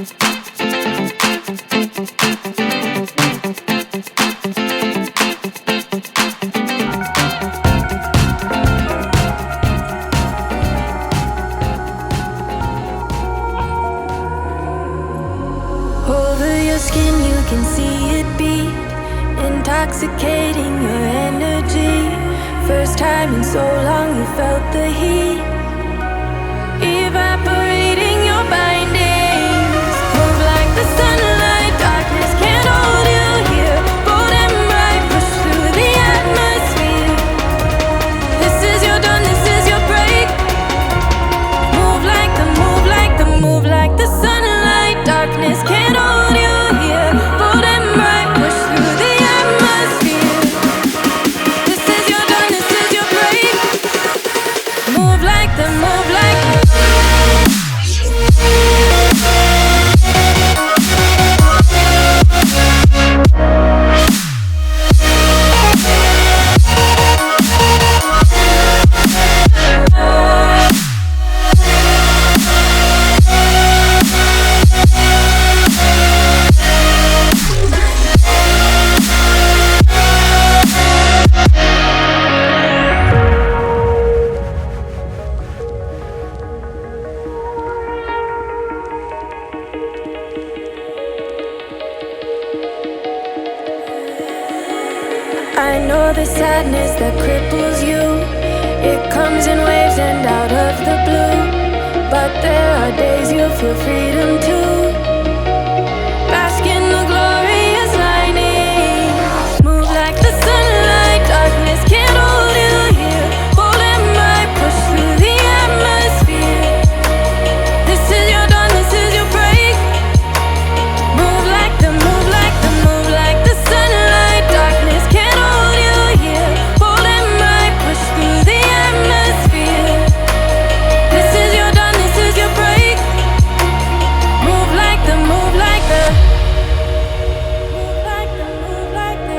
Over your skin you can see it beat, intoxicating your energy. First time in so long you felt the heat, evaporating your bindings. Move like the sunlight, darkness can't hold you here. Bold and bright, push through the atmosphere. This is your dawn, this is your break. Move like the, move like the, move like the sunlight, darkness can't hold you here. Bold and bright, push through the atmosphere. This is your dawn, this is your break. Move like the, move like the. I know the sadness that cripples you. It comes in waves and out of the blue. But there are days you feel freedom too. Bask in the glorious lightning. Move like the sunlight, darkness can't hold you here. Bold and bright, push through the atmosphere. This is your dawn, this is your break. Move like the, move like the, move like the sunlight, darkness can't hold you here. Bold and bright, push through the atmosphere. This is your dawn, this is your break. Move like the, move like the, move like the, move like the,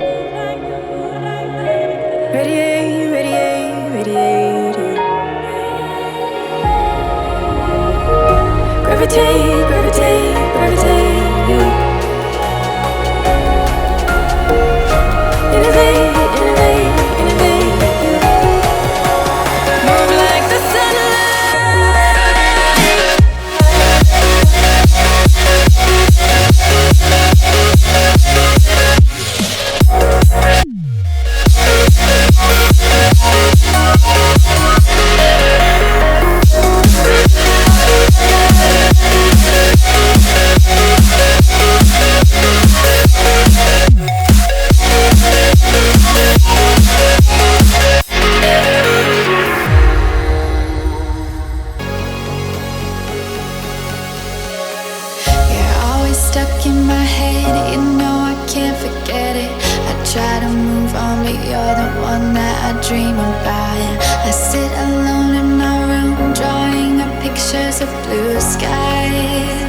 move like the, move like the. Radiate, radiate, radiate. Gravitate, gravitate, gravitate. Innovate, innovate, innovate. Move like the You're always stuck in my head, you know I can't forget it. I try to move on, but you're the one that I dream about. I sit alone in my room, drawing up pictures of blue skies.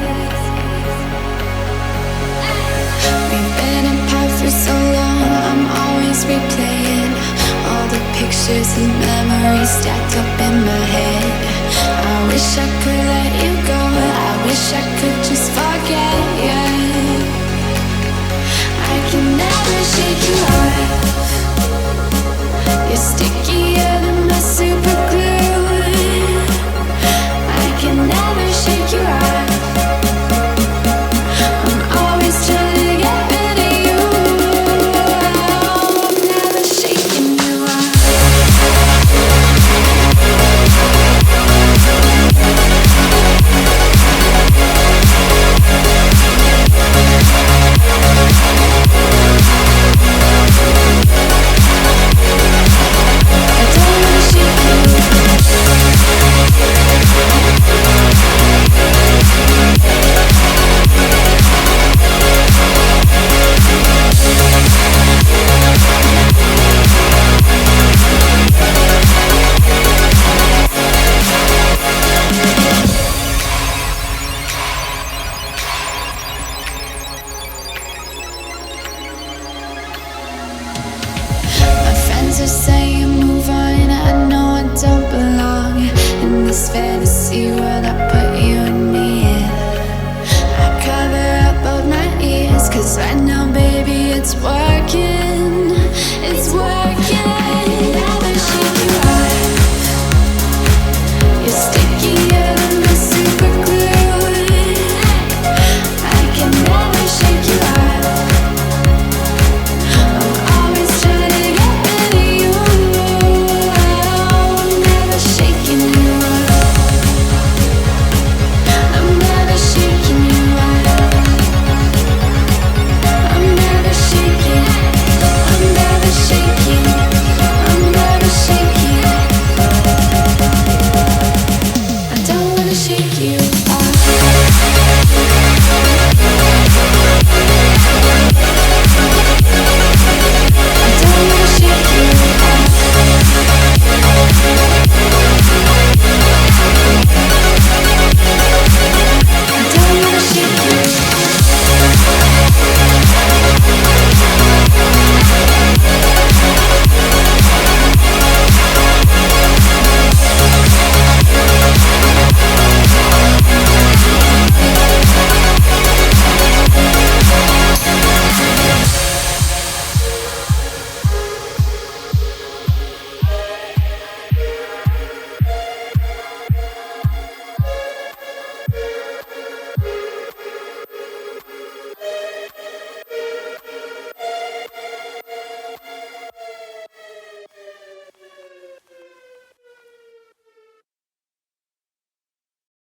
We've been apart for so long, I'm always replaying all the pictures and memories stacked up in my head. I wish I could let you go,